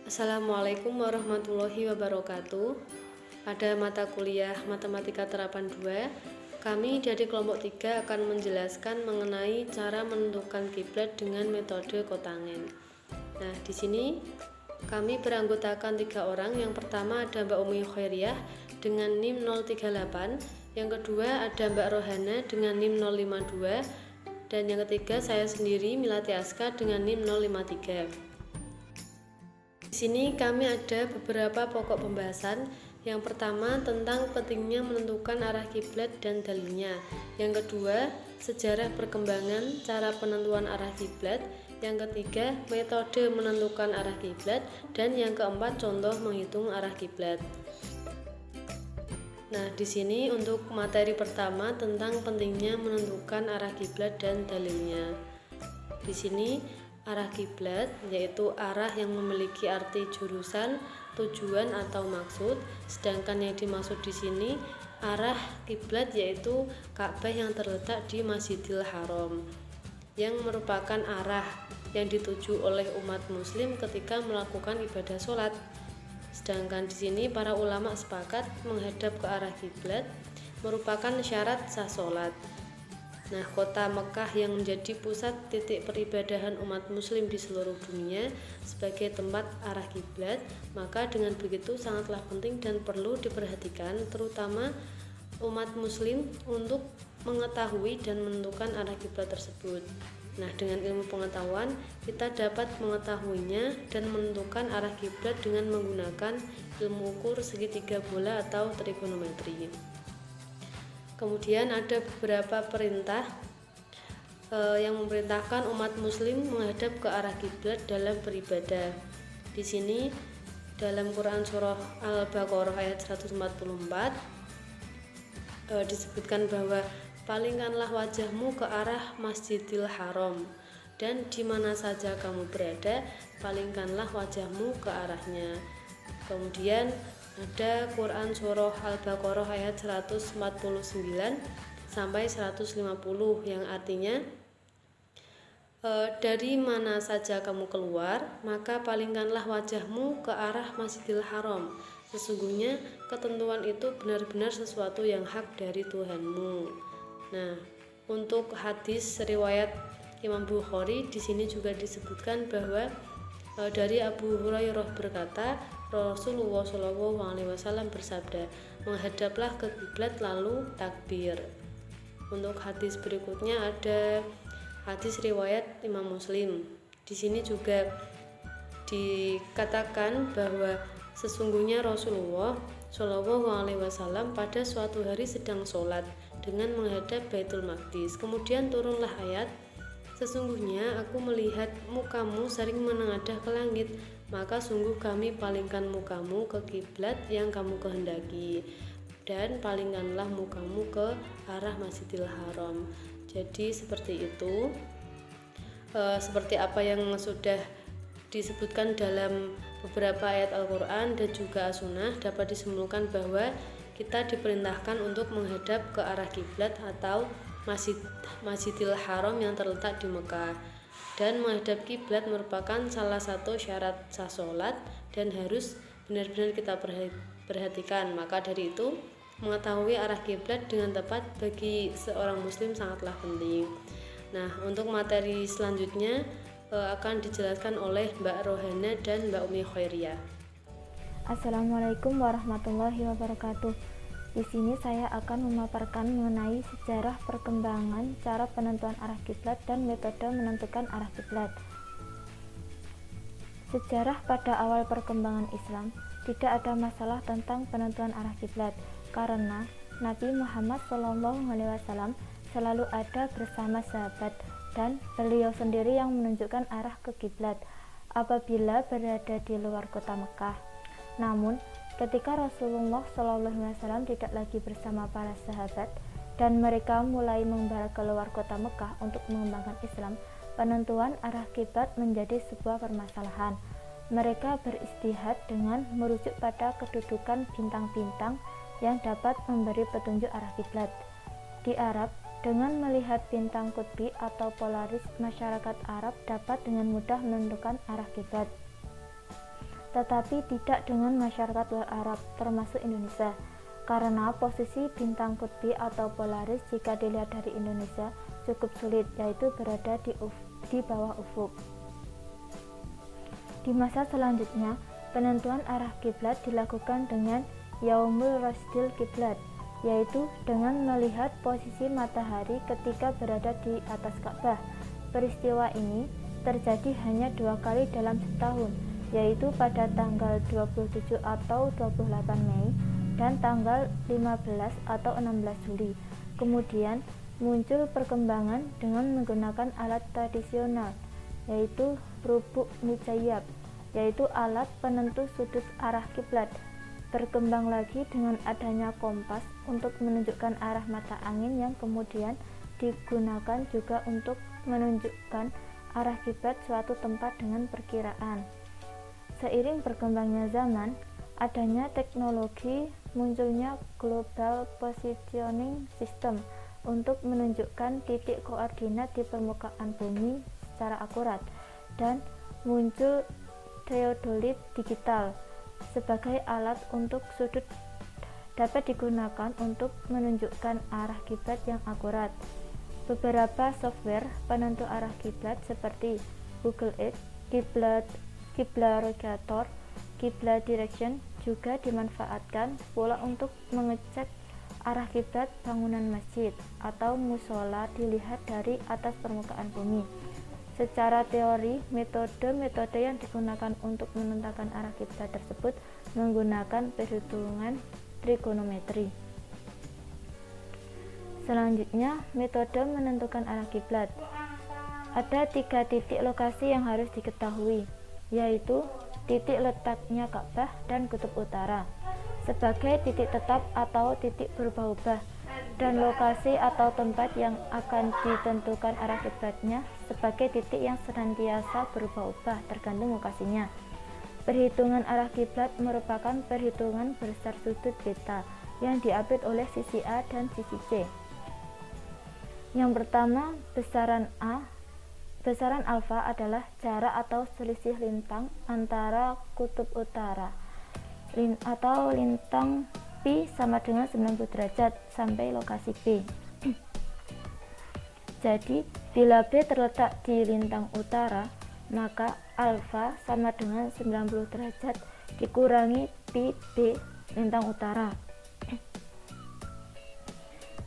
Assalamualaikum warahmatullahi wabarakatuh. Pada mata kuliah Matematika Terapan 2, kami dari kelompok 3 akan menjelaskan mengenai cara menentukan kiblat dengan metode kotangen. Nah, di sini kami beranggotakan 3 orang. Yang pertama ada Mbak Umi Khairiyah dengan NIM 038, yang kedua ada Mbak Rohana dengan NIM 052, dan yang ketiga saya sendiri Milati Aska dengan NIM 053. Di sini kami ada beberapa pokok pembahasan. Yang pertama tentang pentingnya menentukan arah kiblat dan dalilnya. Yang kedua, sejarah perkembangan cara penentuan arah kiblat. Yang ketiga, metode menentukan arah kiblat, dan yang keempat, contoh menghitung arah kiblat. Nah, di sini untuk materi pertama tentang pentingnya menentukan arah kiblat dan dalilnya. Di sini arah kiblat yaitu arah yang memiliki arti jurusan, tujuan atau maksud. Sedangkan yang dimaksud di sini arah kiblat yaitu Ka'bah yang terletak di Masjidil Haram, yang merupakan arah yang dituju oleh umat muslim ketika melakukan ibadah sholat. Sedangkan di sini para ulama sepakat menghadap ke arah kiblat merupakan syarat sah sholat. Nah, kota Mekah yang menjadi pusat titik peribadahan umat muslim di seluruh dunia sebagai tempat arah kiblat, maka dengan begitu sangatlah penting dan perlu diperhatikan terutama umat muslim untuk mengetahui dan menentukan arah kiblat tersebut. Nah, dengan ilmu pengetahuan kita dapat mengetahuinya dan menentukan arah kiblat dengan menggunakan ilmu ukur segitiga bola atau trigonometri. Kemudian ada beberapa perintah yang memerintahkan umat muslim menghadap ke arah kiblat dalam beribadah. Di sini dalam Quran surah Al-Baqarah ayat 144 disebutkan bahwa palingkanlah wajahmu ke arah Masjidil Haram, dan di mana saja kamu berada, palingkanlah wajahmu ke arahnya. Kemudian ada Quran surah Al-Baqarah ayat 149 sampai 150 yang artinya dari mana saja kamu keluar, maka palingkanlah wajahmu ke arah Masjidil Haram. Sesungguhnya ketentuan itu benar-benar sesuatu yang hak dari Tuhanmu. Nah, untuk hadis riwayat Imam Bukhari di sini juga disebutkan bahwa dari Abu Hurairah berkata, Rasulullah SAW bersabda, menghadaplah ke kiblat lalu takbir. Untuk hadis berikutnya ada hadis riwayat Imam Muslim. Di sini juga dikatakan bahwa sesungguhnya Rasulullah SAW pada suatu hari sedang sholat dengan menghadap Baitul Maqdis. Kemudian turunlah ayat, sesungguhnya aku melihat mukamu sering menengadah ke langit, maka sungguh kami palingkan mukamu ke kiblat yang kamu kehendaki, dan palingkanlah mukamu ke arah Masjidil Haram. Jadi seperti itu, seperti apa yang sudah disebutkan dalam beberapa ayat Al-Quran dan juga As-Sunnah, dapat disimpulkan bahwa kita diperintahkan untuk menghadap ke arah kiblat atau Masjidil Haram yang terletak di Mekah, dan menghadap kiblat merupakan salah satu syarat sah sholat dan harus benar-benar kita perhatikan. Maka dari itu mengetahui arah kiblat dengan tepat bagi seorang muslim sangatlah penting. Nah, untuk materi selanjutnya akan dijelaskan oleh Mbak Rohana dan Mbak Umi Khairiyah. Assalamualaikum warahmatullahi wabarakatuh. Di sini saya akan memaparkan mengenai sejarah perkembangan cara penentuan arah kiblat dan metode menentukan arah kiblat. Sejarah pada awal perkembangan Islam tidak ada masalah tentang penentuan arah kiblat karena Nabi Muhammad SAW selalu ada bersama sahabat dan beliau sendiri yang menunjukkan arah ke kiblat apabila berada di luar kota Mekah. Namun ketika Rasulullah SAW tidak lagi bersama para sahabat dan mereka mulai membara keluar kota Mekah untuk mengembangkan Islam, penentuan arah kiblat menjadi sebuah permasalahan. Mereka beristihad dengan merujuk pada kedudukan bintang-bintang yang dapat memberi petunjuk arah kiblat. Di Arab, dengan melihat bintang qutbi atau polaris, masyarakat Arab dapat dengan mudah menentukan arah kiblat. tetapi tidak dengan masyarakat luar Arab, termasuk Indonesia, karena posisi bintang Qutbi atau Polaris jika dilihat dari Indonesia cukup sulit, yaitu berada di bawah ufuk. Di masa selanjutnya, penentuan arah kiblat dilakukan dengan Yaumul Rasdil Kiblat, yaitu dengan melihat posisi matahari ketika berada di atas Ka'bah. Peristiwa ini terjadi hanya 2 kali dalam setahun, yaitu pada tanggal 27 atau 28 Mei dan tanggal 15 atau 16 Juli. Kemudian muncul perkembangan dengan menggunakan alat tradisional, yaitu rubuk mujayyab, yaitu alat penentu sudut arah kiblat. Berkembang lagi dengan adanya kompas untuk menunjukkan arah mata angin yang kemudian digunakan juga untuk menunjukkan arah kiblat suatu tempat dengan perkiraan. Seiring berkembangnya zaman, adanya teknologi, munculnya Global Positioning System untuk menunjukkan titik koordinat di permukaan bumi secara akurat, dan muncul teodolit digital sebagai alat untuk sudut dapat digunakan untuk menunjukkan arah kiblat yang akurat. Beberapa software penentu arah kiblat seperti Google Earth, Kiblarogator, Kiblat Direction juga dimanfaatkan pula untuk mengecek arah kiblat bangunan masjid atau musola dilihat dari atas permukaan bumi. Secara teori, metode-metode yang digunakan untuk menentukan arah kiblat tersebut menggunakan perhitungan trigonometri. Selanjutnya, metode menentukan arah kiblat. Ada 3 titik lokasi yang harus diketahui, yaitu titik letaknya Ka'bah dan kutub utara sebagai titik tetap atau titik berubah-ubah, dan lokasi atau tempat yang akan ditentukan arah kiblatnya sebagai titik yang senantiasa berubah-ubah tergantung lokasinya. Perhitungan arah kiblat merupakan perhitungan besar sudut beta yang diambil oleh sisi A dan sisi C. Yang pertama, besaran alfa adalah jarak atau selisih lintang antara kutub utara atau lintang Pi sama dengan 90 derajat sampai lokasi B. Jadi, bila B terletak di lintang utara, maka alfa sama dengan 90 derajat dikurangi Pi B lintang utara.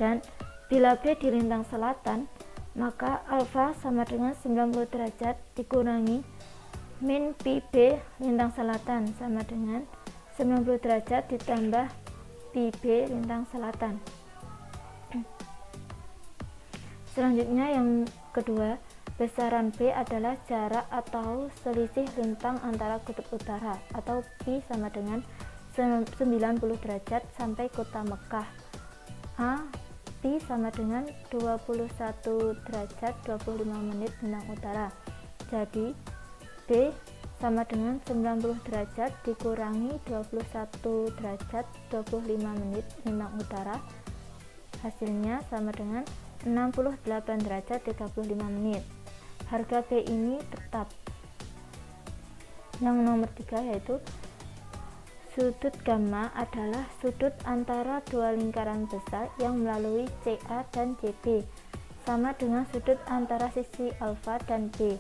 Dan bila B di lintang selatan, maka alfa sama dengan 90 derajat dikurangi min Pi B lintang selatan sama dengan 90 derajat ditambah Pi B lintang selatan. Selanjutnya yang kedua, besaran B adalah jarak atau selisih lintang antara kutub utara atau Pi sama dengan 90 derajat sampai kota Mekah. A, Pi sama dengan 21 derajat 25 menit lintang utara. Jadi B sama dengan 90 derajat dikurangi 21 derajat 25 menit lintang utara, hasilnya sama dengan 68 derajat 35 menit. Harga B ini tetap. Yang nomor 3 yaitu sudut gamma adalah sudut antara dua lingkaran besar yang melalui CA dan CB, sama dengan sudut antara sisi alfa dan B,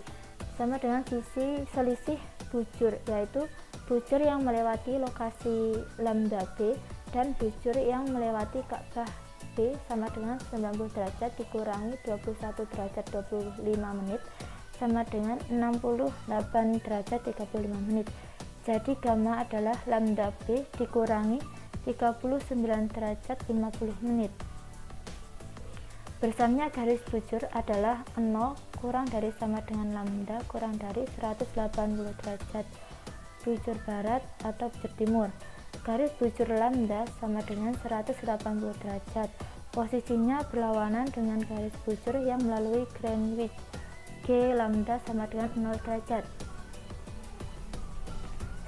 sama dengan sisi selisih bujur, yaitu bujur yang melewati lokasi lambda B dan bujur yang melewati Ka'bah B sama dengan 90 derajat dikurangi 21 derajat 25 menit sama dengan 68 derajat 35 menit. Jadi gamma adalah lambda B dikurangi 39 derajat 50 menit. Bersamanya garis bujur adalah 0 kurang dari sama dengan lambda kurang dari 180 derajat bujur barat atau bujur timur. Garis bujur lambda sama dengan 180 derajat. Posisinya berlawanan dengan garis bujur yang melalui Greenwich. G lambda sama dengan 0 derajat.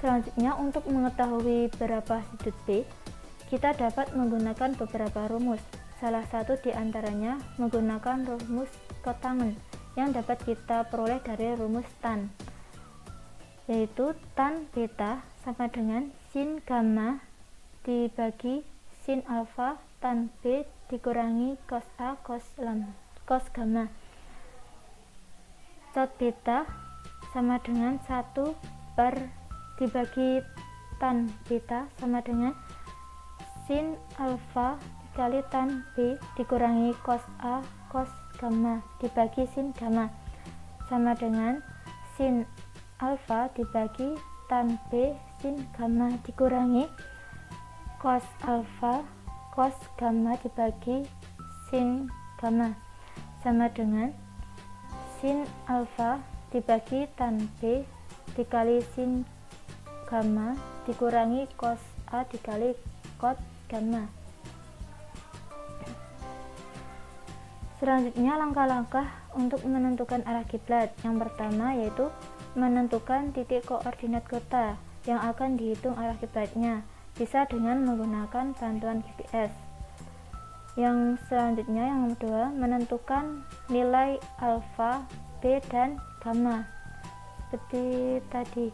Selanjutnya, untuk mengetahui berapa sudut B, kita dapat menggunakan beberapa rumus. Salah satu di antaranya menggunakan rumus kotangen yang dapat kita peroleh dari rumus tan, yaitu tan beta sama dengan sin gamma dibagi sin alfa tan B dikurangi cos A cos gamma. Cot beta sama dengan 1 per dibagi tan beta sama dengan sin alfa dikali tan B dikurangi cos A cos gamma dibagi sin gamma sama dengan sin alfa dibagi tan B sin gamma dikurangi cos alfa cos gamma dibagi sin gamma sama dengan sin alfa dibagi tan B dikali sin gamma dikurangi cos A dikali cot gamma. Selanjutnya langkah-langkah untuk menentukan arah kiblat. Yang pertama yaitu menentukan titik koordinat kota yang akan dihitung arah kiblatnya, bisa dengan menggunakan bantuan GPS. Yang selanjutnya yang kedua menentukan nilai alfa, B dan gamma seperti tadi.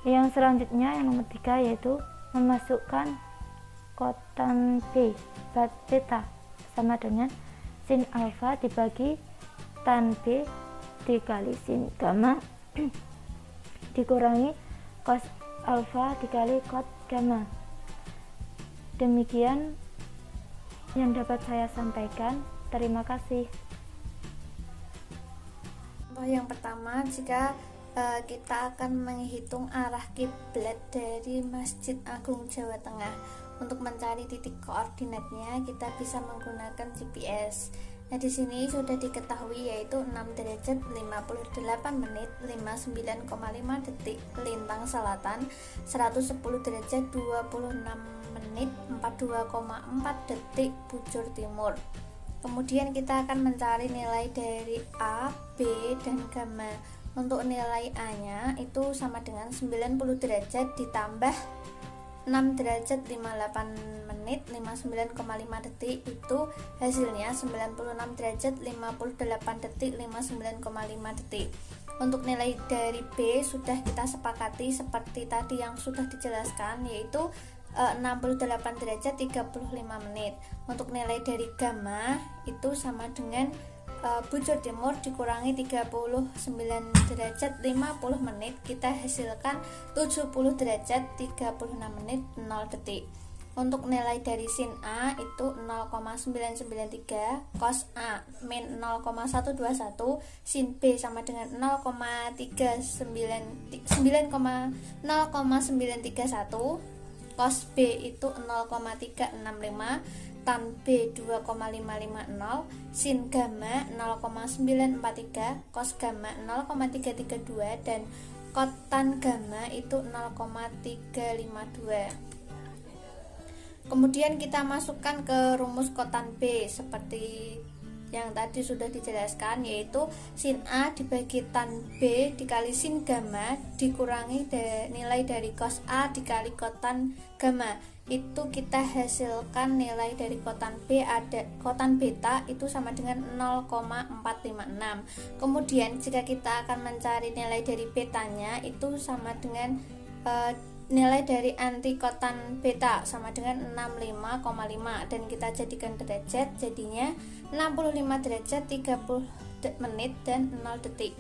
Yang selanjutnya yang nomor 3 yaitu memasukkan kotan B beta sama dengan sin alfa dibagi tan B dikali sin gamma dikurangi cos alfa dikali cot gamma. Demikian yang dapat saya sampaikan. Terima kasih. Yang pertama, jika kita akan menghitung arah kiblat dari Masjid Agung Jawa Tengah. Untuk mencari titik koordinatnya, kita bisa menggunakan GPS. Nah, di sini sudah diketahui yaitu 6 derajat 58 menit 59,5 detik lintang selatan, 110 derajat 26 menit 42,4 detik bujur timur. Kemudian kita akan mencari nilai dari A, B, dan gamma. Untuk nilai A-nya itu sama dengan 90 derajat ditambah 6 derajat 58 menit 59,5 detik, itu hasilnya 96 derajat 58 detik 59,5 detik. Untuk nilai dari B sudah kita sepakati seperti tadi yang sudah dijelaskan, yaitu 68 derajat 35 menit. Untuk nilai dari gamma itu sama dengan bujur timur dikurangi 39 derajat 50 menit, kita hasilkan 70 derajat 36 menit 0 detik. Untuk nilai dari sin A itu 0,993, cos A min 0,121, sin B sama dengan 0,931, cos B itu 0,365, tan B 2,550, sin gamma 0,943, cos gamma 0,332, dan kot tan gamma itu 0,352. Kemudian kita masukkan ke rumus kotan B seperti yang tadi sudah dijelaskan, yaitu sin A dibagi tan B dikali sin gamma dikurangi nilai dari cos A dikali kotan gamma. Itu kita hasilkan nilai dari kotan B ada kotan beta itu sama dengan 0,456. Kemudian jika kita akan mencari nilai dari betanya itu sama dengan nilai dari antikotan beta sama dengan 65,5 dan kita jadikan derajat, jadinya 65 derajat 30 menit dan 0 detik.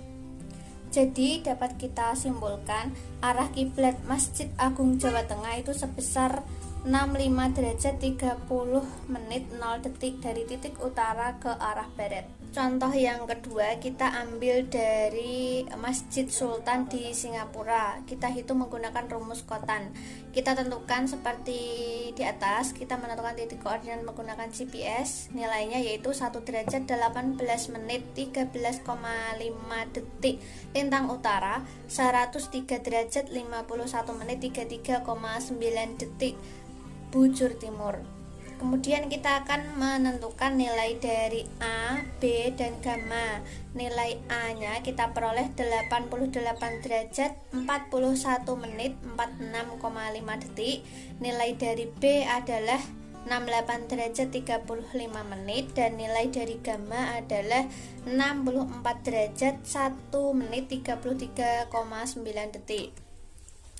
Jadi dapat kita simpulkan arah kiblat Masjid Agung Jawa Tengah itu sebesar 65 derajat 30 menit 0 detik dari titik utara ke arah barat. Contoh yang kedua kita ambil dari Masjid Sultan di Singapura. Kita hitung menggunakan rumus kotan. Kita tentukan seperti di atas. Kita menentukan titik koordinat menggunakan GPS. Nilainya yaitu 1 derajat 18 menit 13,5 detik lintang utara, 103 derajat 51 menit 33,9 detik bujur timur. Kemudian kita akan menentukan nilai dari A, B, dan gamma. Nilai A-nya kita peroleh 88 derajat 41 menit 46,5 detik. Nilai dari B adalah 68 derajat 35 menit dan nilai dari gamma adalah 64 derajat 1 menit 33,9 detik.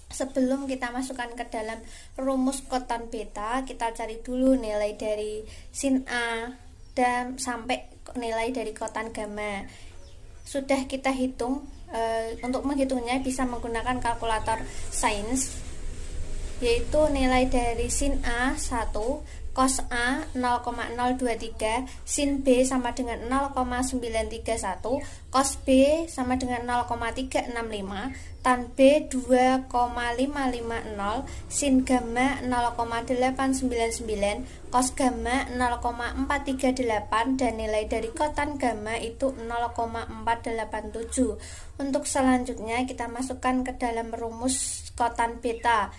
Sebelum kita masukkan ke dalam rumus kotan beta, kita cari dulu nilai dari sin A dan sampai nilai dari kotan gamma. Sudah kita hitung, untuk menghitungnya bisa menggunakan kalkulator sains, yaitu nilai dari sin A 1, cos A 0,023, sin B sama dengan 0,931, cos B sama dengan 0,365, tan B 2,550, sin gamma 0,899, cos gamma 0,438, dan nilai dari kotan gamma itu 0,487. Untuk selanjutnya kita masukkan ke dalam rumus kotan beta,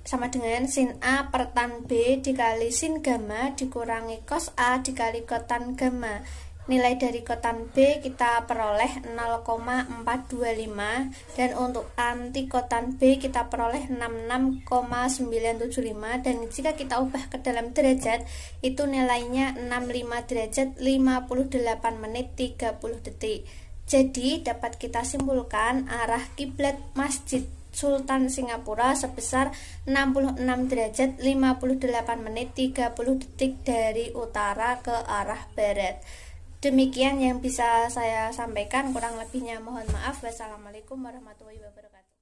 sama dengan sin A per tan B dikali sin gamma dikurangi cos A dikali kotan gamma. Nilai dari kotan B kita peroleh 0,425, dan untuk anti kotan B kita peroleh 66,975, dan jika kita ubah ke dalam derajat itu nilainya 65 derajat 58 menit 30 detik. Jadi dapat kita simpulkan arah kiblat Masjid Sultan Singapura sebesar 66 derajat 58 menit 30 detik dari utara ke arah barat. Demikian yang bisa saya sampaikan, kurang lebihnya mohon maaf. Wassalamualaikum warahmatullahi wabarakatuh.